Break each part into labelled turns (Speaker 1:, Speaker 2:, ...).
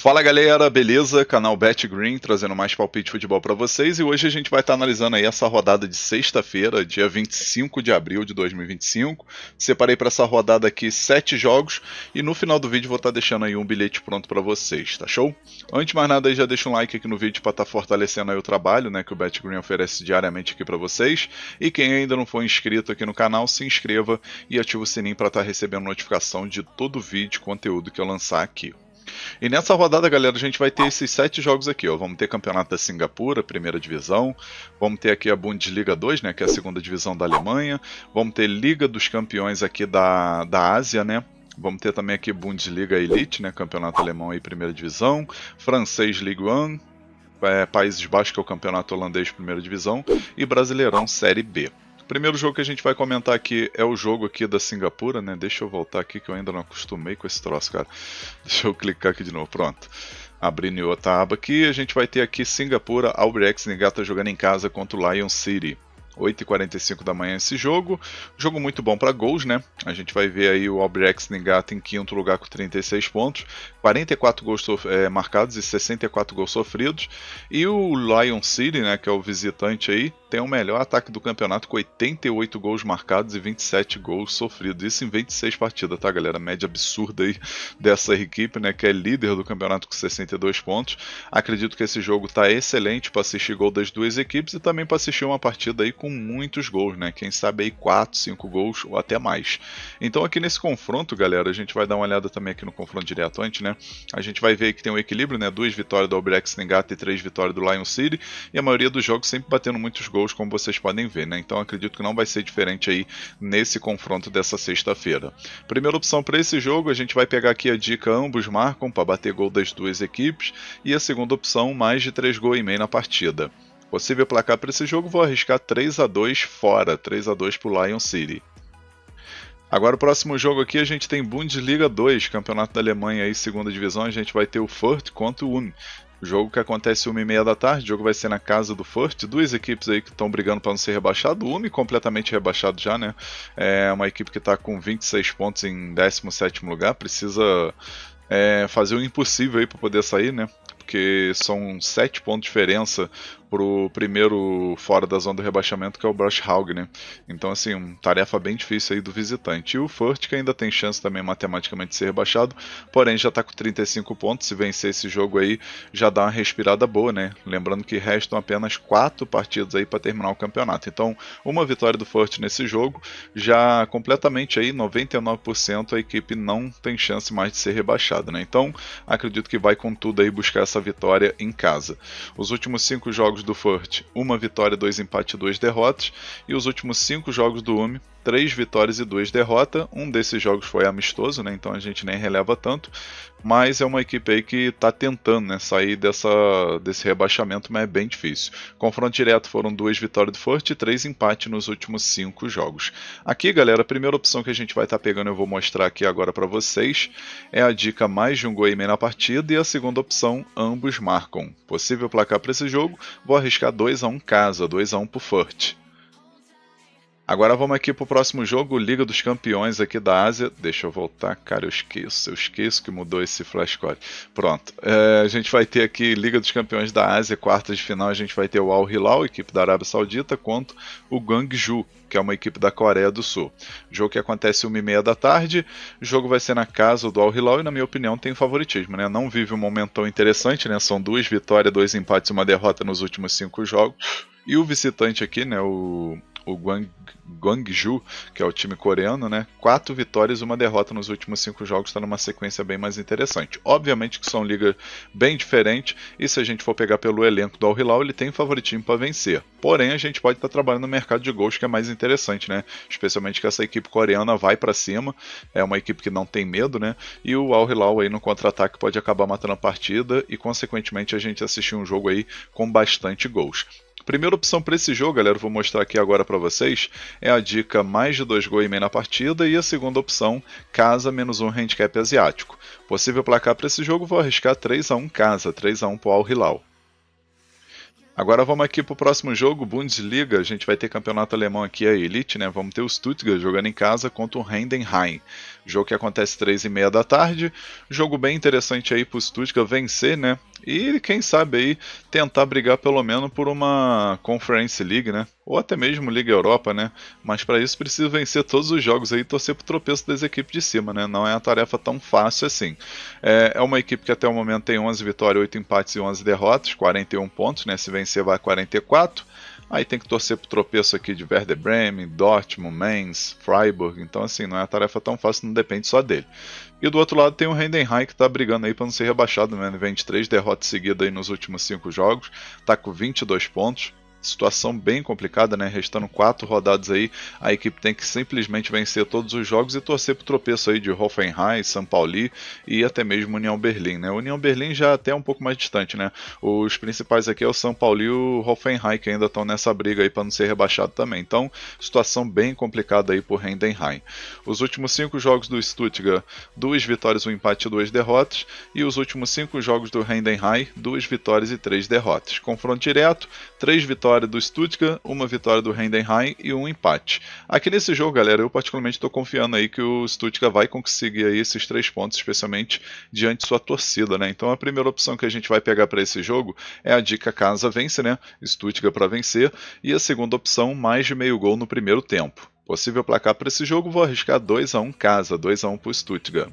Speaker 1: Fala galera, beleza? Canal BetGreen trazendo mais palpite de futebol para vocês, e hoje a gente vai estar analisando aí essa rodada de sexta-feira, dia 25 de abril de 2025. Separei para essa rodada aqui 7 jogos e no final do vídeo vou estar deixando aí um bilhete pronto para vocês, tá show? Antes de mais nada aí, já deixa um like aqui no vídeo para estar fortalecendo aí o trabalho, né, que o BetGreen oferece diariamente aqui para vocês. E quem ainda não for inscrito aqui no canal, se inscreva e ativa o sininho para estar recebendo notificação de todo vídeo e conteúdo que eu lançar aqui. E nessa rodada, galera, a gente vai ter esses 7 jogos aqui, ó. Vamos ter Campeonato da Singapura, primeira divisão. Vamos ter aqui a Bundesliga 2, né, que é a segunda divisão da Alemanha. Vamos ter Liga dos Campeões aqui da Ásia, né. Vamos ter também aqui Bundesliga Elite, né, campeonato alemão aí, primeira divisão. Francês Ligue 1, Países Baixos, que é o campeonato holandês, primeira divisão. E Brasileirão Série B. O primeiro jogo que a gente vai comentar aqui é o jogo aqui da Singapura, né? Deixa eu voltar aqui que eu ainda não acostumei com esse troço, cara. Deixa eu clicar aqui de novo, pronto. Abrindo outra aba aqui, a gente vai ter aqui Singapura, Albirex Niigata jogando em casa contra o Lion City. 8h45 da manhã esse jogo. Jogo muito bom para gols, né? A gente vai ver aí o Albirex Niigata em quinto lugar com 36 pontos. 44 gols marcados e 64 gols sofridos. E o Lion City, né, que é o visitante aí, tem o melhor ataque do campeonato com 88 gols marcados e 27 gols sofridos. Isso em 26 partidas, tá, galera? Média absurda aí dessa equipe, né, que é líder do campeonato com 62 pontos. Acredito que esse jogo tá excelente para assistir gol das duas equipes e também para assistir uma partida aí com muitos gols, né? Quem sabe aí 4, 5 gols ou até mais. Então aqui nesse confronto, galera, a gente vai dar uma olhada também aqui no confronto direto antes, né? A gente vai ver que tem um equilíbrio, né? 2 vitórias do Albirex Niigata e 3 vitórias do Lion City, e a maioria dos jogos sempre batendo muitos gols, como vocês podem ver, né? Então acredito que não vai ser diferente aí nesse confronto dessa sexta-feira. Primeira opção para esse jogo, a gente vai pegar aqui a dica ambos marcam para bater gol das duas equipes, e a segunda opção, mais de 3,5 gols na partida. Possível placar para esse jogo, vou arriscar 3-2 fora, 3-2 para o Lion City. Agora o próximo jogo aqui a gente tem Bundesliga 2, campeonato da Alemanha aí, segunda divisão, a gente vai ter o Fürth contra o Ulm. Jogo que acontece 1h30 da tarde, o jogo vai ser na casa do Fürth, duas equipes aí que estão brigando para não ser rebaixado, o Ulm completamente rebaixado já, né? É uma equipe que está com 26 pontos em 17º lugar, precisa fazer o impossível aí para poder sair, né? Porque são 7 pontos de diferença pro primeiro fora da zona do rebaixamento, que é o Braunschweig, né? Então, assim, tarefa bem difícil aí do visitante. E o Fürth, que ainda tem chance também matematicamente de ser rebaixado, porém já tá com 35 pontos, se vencer esse jogo aí, já dá uma respirada boa, né? Lembrando que restam apenas 4 partidas aí para terminar o campeonato. Então, uma vitória do Fürth nesse jogo, já completamente aí, 99% a equipe não tem chance mais de ser rebaixada, né? Então, acredito que vai com tudo aí buscar essa vitória em casa. Os últimos 5 jogos do Fürth, 1 vitória, 2 empates e 2 derrotas, e os últimos 5 jogos do Ulm, 3 vitórias e 2 derrotas. Um desses jogos foi amistoso, né? Então a gente nem releva tanto, mas é uma equipe aí que está tentando, né, sair desse rebaixamento, mas é bem difícil. Confronto direto foram 2 vitórias do Fürth e 3 empates nos últimos 5 jogos. Aqui, galera, a primeira opção que a gente vai estar pegando, eu vou mostrar aqui agora para vocês, é a dica mais de 1,5 gols na partida, e a segunda opção, ambos marcam. Possível placar para esse jogo, vou arriscar 2-1 casa, 2-1 para o Fürth. Agora vamos aqui para o próximo jogo, Liga dos Campeões aqui da Ásia. Deixa eu voltar, cara, eu esqueço que mudou esse flashcode. Pronto, a gente vai ter aqui Liga dos Campeões da Ásia, quartas de final, a gente vai ter o Al Hilal, equipe da Arábia Saudita, contra o Gwangju, que é uma equipe da Coreia do Sul. Jogo que acontece 1h30 da tarde, o jogo vai ser na casa do Al Hilal e, na minha opinião, tem favoritismo, né? Não vive um momento tão interessante, né? São 2 vitórias, 2 empates e 1 derrota nos últimos 5 jogos. E o visitante aqui, né, o Gwangju, que é o time coreano, né? 4 vitórias e 1 derrota nos últimos 5 jogos, está numa sequência bem mais interessante. Obviamente que são ligas bem diferentes, e se a gente for pegar pelo elenco do Al Hilal, ele tem favoritismo para vencer. Porém, a gente pode estar trabalhando no mercado de gols, que é mais interessante, né? Especialmente que essa equipe coreana vai para cima, é uma equipe que não tem medo, né? E o Al Hilal aí no contra-ataque pode acabar matando a partida e, consequentemente, a gente assistir um jogo aí com bastante gols. Primeira opção para esse jogo, galera, eu vou mostrar aqui agora para vocês, é a dica mais de 2,5 gols na partida, e a segunda opção, casa menos 1 handicap asiático. Possível placar para esse jogo, vou arriscar 3-1 casa, 3-1 para o Al Hilal. Agora vamos aqui para o próximo jogo, Bundesliga. A gente vai ter campeonato alemão aqui, a Elite, né? Vamos ter o Stuttgart jogando em casa contra o Heidenheim. Jogo que acontece 3h30 da tarde. Jogo bem interessante aí para o Stuttgart vencer, né? E quem sabe aí tentar brigar pelo menos por uma Conference League, né? Ou até mesmo Liga Europa, né? Mas para isso precisa vencer todos os jogos aí e torcer pro tropeço das equipes de cima, né? Não é uma tarefa tão fácil assim. É uma equipe que até o momento tem 11 vitórias, 8 empates e 11 derrotas, 41 pontos, né? Se vencer vai a 44. Aí tem que torcer pro tropeço aqui de Werder Bremen, Dortmund, Mainz, Freiburg. Então assim, não é uma tarefa tão fácil, não depende só dele. E do outro lado tem o Heidenheim que tá brigando aí para não ser rebaixado, né? Vem de 3 derrotas seguidas aí nos últimos 5 jogos, tá com 22 pontos. Situação bem complicada, né? Restando 4 rodadas aí, a equipe tem que simplesmente vencer todos os jogos e torcer pro tropeço aí de Hoffenheim, São Paulo e até mesmo União Berlim, né? União Berlim já até um pouco mais distante, né? Os principais aqui é o São Paulo e o Hoffenheim, que ainda estão nessa briga aí para não ser rebaixado também. Então, situação bem complicada aí por Heidenheim. Os últimos 5 jogos do Stuttgart, 2 vitórias, 1 empate e 2 derrotas, e os últimos 5 jogos do Heidenheim, 2 vitórias e 3 derrotas. Confronto direto, 3 vitórias do Stuttgart, 1 vitória do Heidenheim e 1 empate. Aqui nesse jogo, galera, eu particularmente estou confiando aí que o Stuttgart vai conseguir aí esses 3 pontos, especialmente diante de sua torcida, né? Então a primeira opção que a gente vai pegar para esse jogo é a dica casa vence, né? Stuttgart para vencer, e a segunda opção, mais de meio gol no primeiro tempo. Possível placar para esse jogo, vou arriscar 2-1 casa, 2-1 para o Stuttgart.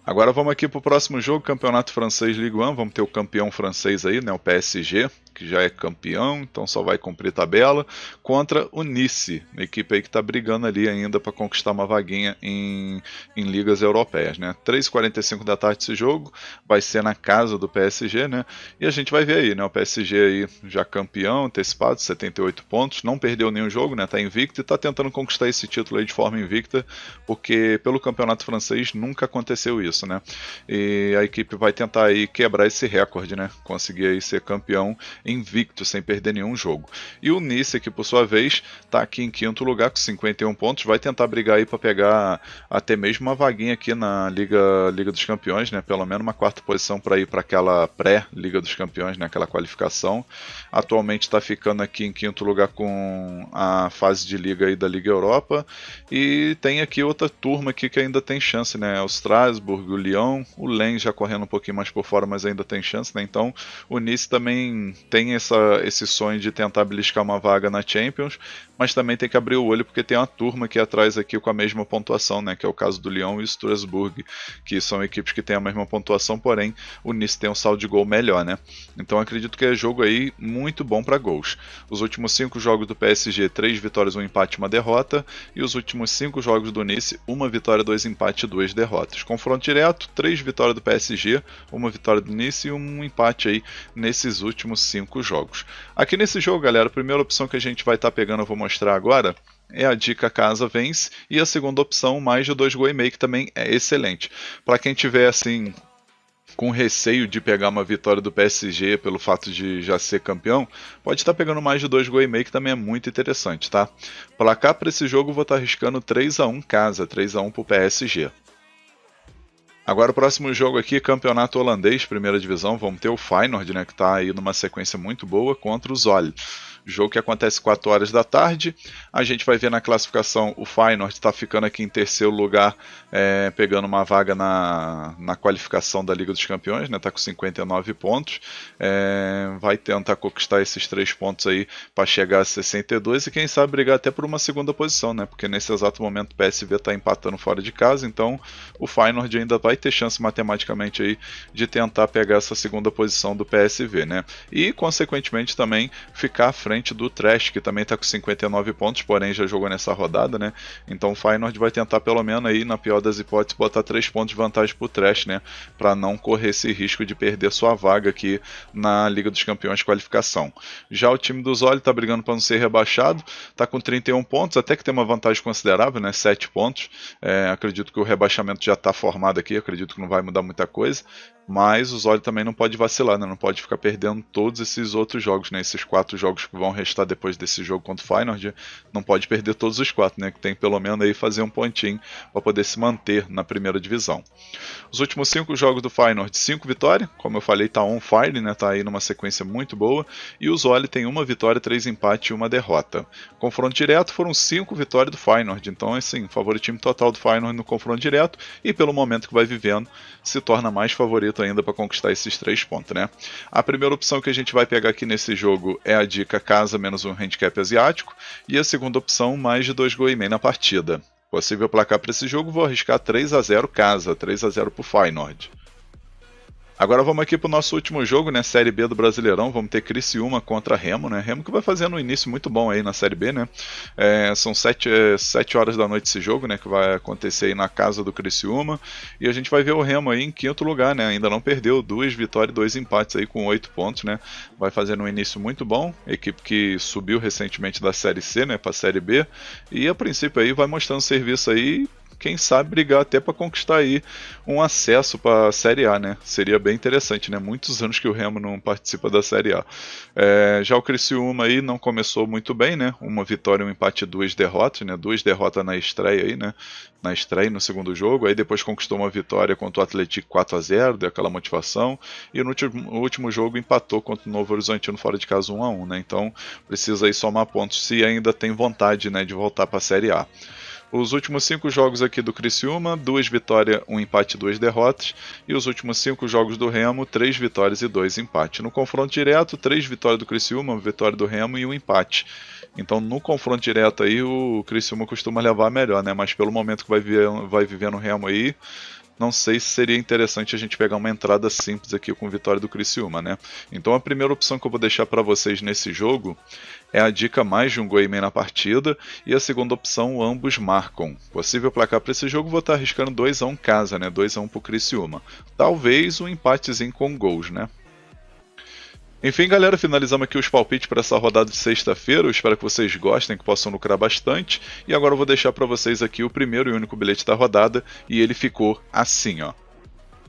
Speaker 1: Agora vamos aqui para o próximo jogo, Campeonato Francês Ligue 1, vamos ter o campeão francês aí, né, o PSG, que já é campeão, então só vai cumprir tabela, contra o Nice, uma equipe aí que está brigando ali ainda para conquistar uma vaguinha em ligas europeias, né. 3h45 da tarde esse jogo, vai ser na casa do PSG, né, e a gente vai ver aí, né, o PSG aí já campeão, antecipado, 78 pontos, não perdeu nenhum jogo, né, tá invicto e tá tentando conquistar esse título aí de forma invicta, porque pelo campeonato francês nunca aconteceu isso, né, e a equipe vai tentar aí quebrar esse recorde, né, conseguir aí ser campeão invicto, sem perder nenhum jogo. E o Nice, que por sua vez está aqui em quinto lugar com 51 pontos, vai tentar brigar aí para pegar até mesmo uma vaguinha aqui na Liga dos Campeões, né? Pelo menos uma quarta posição para ir para aquela pré-Liga dos Campeões, né? Aquela qualificação. Atualmente está ficando aqui em quinto lugar com a fase de Liga aí da Liga Europa. E tem aqui outra turma aqui que ainda tem chance, né? O Strasbourg, o Lyon, o Lens já correndo um pouquinho mais por fora, mas ainda tem chance, né? Então o Nice também tem esse sonho de tentar beliscar uma vaga na Champions, mas também tem que abrir o olho porque tem uma turma aqui atrás aqui com a mesma pontuação, né, que é o caso do Lyon e o Strasbourg, que são equipes que têm a mesma pontuação, porém o Nice tem um saldo de gol melhor, né? Então acredito que é jogo aí muito bom para gols. Os últimos 5 jogos do PSG, 3 vitórias, 1 empate e 1 derrota, e os últimos 5 jogos do Nice, 1 vitória, 2 empates e 2 derrotas. Confronto direto, 3 vitórias do PSG, 1 vitória do Nice e 1 empate aí nesses últimos 5 jogos. Aqui nesse jogo, galera, a primeira opção que a gente vai estar pegando, eu vou mostrar agora, é a dica casa vence, e a segunda opção, mais de 2,5 gols, que também é excelente. Para quem tiver assim com receio de pegar uma vitória do PSG pelo fato de já ser campeão, pode estar pegando mais de 2,5 gols, que também é muito interessante, tá? Placar para esse jogo, vou estar arriscando 3-1 casa, 3-1 para o PSG. Agora o próximo jogo aqui, campeonato holandês, primeira divisão, vamos ter o Feyenoord, né, que está aí numa sequência muito boa, contra o Zwolle. Jogo que acontece 4 horas da tarde. A gente vai ver na classificação o Feyenoord está ficando aqui em terceiro lugar, pegando uma vaga na qualificação da Liga dos Campeões, né? Está com 59 pontos. Vai tentar conquistar esses 3 pontos aí para chegar a 62 e quem sabe brigar até por uma segunda posição, né? Porque nesse exato momento o PSV está empatando fora de casa, então o Feyenoord ainda vai ter chance matematicamente aí de tentar pegar essa segunda posição do PSV, né? E consequentemente também ficar à frente frente do Trash, que também está com 59 pontos, porém já jogou nessa rodada, né? Então o Feyenoord vai tentar pelo menos aí, na pior das hipóteses, botar 3 pontos de vantagem pro Trash, né? Para não correr esse risco de perder sua vaga aqui na Liga dos Campeões de qualificação. Já o time do Zoli está brigando para não ser rebaixado, está com 31 pontos, até que tem uma vantagem considerável, né? 7 pontos. Acredito que o rebaixamento já está formado aqui, acredito que não vai mudar muita coisa. Mas o Zoli também não pode vacilar, né? Não pode ficar perdendo todos esses outros jogos, né? Esses 4 jogos que vão restar depois desse jogo contra o Feyenoord, não pode perder todos os 4, né? Que tem pelo menos aí fazer um pontinho para poder se manter na primeira divisão. Os últimos 5 jogos do Feyenoord, 5 vitórias, como eu falei, tá on fire, né? Tá aí numa sequência muito boa. E o Zoli tem 1 vitória, 3 empates e 1 derrota. Confronto direto foram 5 vitórias do Feyenoord, então assim, favoritismo total do Feyenoord no confronto direto e pelo momento que vai vivendo, se torna mais favorito ainda para conquistar esses 3 pontos, né? A primeira opção que a gente vai pegar aqui nesse jogo é a dica casa menos um handicap asiático e a segunda opção mais de 2,5 gols na partida. Possível placar para esse jogo, vou arriscar 3-0 casa, 3-0 para o Feyenoord. Agora vamos aqui para o nosso último jogo, né? Série B do Brasileirão. Vamos ter Criciúma contra Remo, né? Remo que vai fazendo um início muito bom aí na Série B, né? São 7 horas da noite esse jogo, né? Que vai acontecer aí na casa do Criciúma. E a gente vai ver o Remo aí em 5º lugar, né? Ainda não perdeu, 2 vitórias e 2 empates aí com 8 pontos, né? Vai fazendo um início muito bom. Equipe que subiu recentemente da Série C, né? Para a Série B. E a princípio aí vai mostrando serviço aí. Quem sabe brigar até para conquistar aí um acesso para a Série A, né? Seria bem interessante, né? Muitos anos que o Remo não participa da Série A. Já o Criciúma aí não começou muito bem, né? 1 vitória, 1 empate e 2 derrotas, né? 2 derrotas na estreia aí, né? Na estreia no segundo jogo, aí depois conquistou uma vitória contra o Atlético 4-0, deu aquela motivação, e no último jogo empatou contra o Novo Horizontino fora de casa 1-1, né? Então precisa aí somar pontos se ainda tem vontade, né, de voltar para a Série A. Os últimos 5 jogos aqui do Criciúma, 2 vitórias, 1 empate e 2 derrotas. E os últimos 5 jogos do Remo, 3 vitórias e 2 empates. No confronto direto, 3 vitórias do Criciúma, 1 vitória do Remo e 1 empate. Então no confronto direto aí o Criciúma costuma levar melhor, né? Mas pelo momento que vai viver no Remo aí, não sei se seria interessante a gente pegar uma entrada simples aqui com vitória do Criciúma, né? Então a primeira opção que eu vou deixar para vocês nesse jogo é a dica mais de 1,5 gols na partida e a segunda opção, ambos marcam. Possível placar para esse jogo, vou estar arriscando 2-1 casa, né? 2-1 para o Criciúma. Talvez um empatezinho com gols, né? Enfim, galera, finalizamos aqui os palpites para essa rodada de sexta-feira. Eu espero que vocês gostem, que possam lucrar bastante. E agora eu vou deixar para vocês aqui o primeiro e único bilhete da rodada. E ele ficou assim, ó.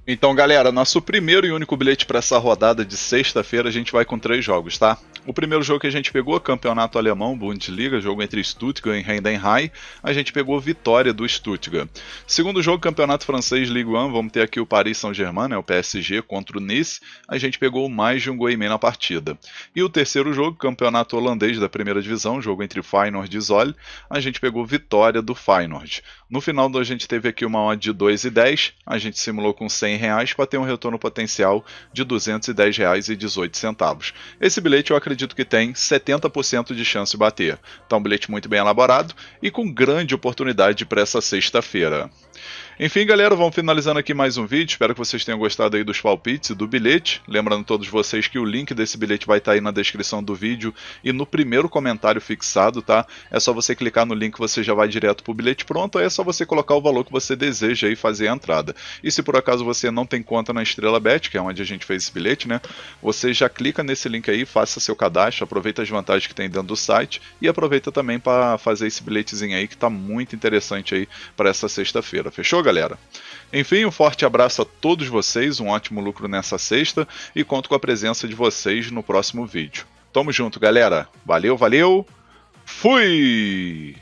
Speaker 1: Então, galera, nosso primeiro e único bilhete para essa rodada de sexta-feira, a gente vai com 3 jogos, tá? O primeiro jogo que a gente pegou, campeonato alemão, Bundesliga, jogo entre Stuttgart e Heidenheim, a gente pegou vitória do Stuttgart. Segundo jogo, campeonato francês, Ligue 1, vamos ter aqui o Paris Saint-Germain, né, o PSG, contra o Nice, a gente pegou mais de 1,5 gols na partida. E o terceiro jogo, campeonato holandês da primeira divisão, jogo entre Feyenoord e Zwolle, a gente pegou vitória do Feyenoord. No final, a gente teve aqui uma odd de 2,10, a gente simulou com R$100 para ter um retorno potencial de R$210,18. Esse bilhete eu acredito que tem 70% de chance de bater. Então um bilhete muito bem elaborado e com grande oportunidade para essa sexta-feira. Enfim, galera, vamos finalizando aqui mais um vídeo. Espero que vocês tenham gostado aí dos palpites e do bilhete. Lembrando a todos vocês que o link desse bilhete vai estar aí na descrição do vídeo e no primeiro comentário fixado, tá? É só você clicar no link, você já vai direto pro bilhete pronto. Aí é só você colocar o valor que você deseja e fazer a entrada. E se por acaso você não tem conta na Estrela Bet, que é onde a gente fez esse bilhete, né? Você já clica nesse link aí, faça seu cadastro, aproveita as vantagens que tem dentro do site e aproveita também para fazer esse bilhetezinho aí que tá muito interessante aí para essa sexta-feira. Fechou, galera? Enfim, um forte abraço a todos vocês, um ótimo lucro nessa sexta e conto com a presença de vocês no próximo vídeo. Tamo junto, galera. Valeu, valeu. Fui!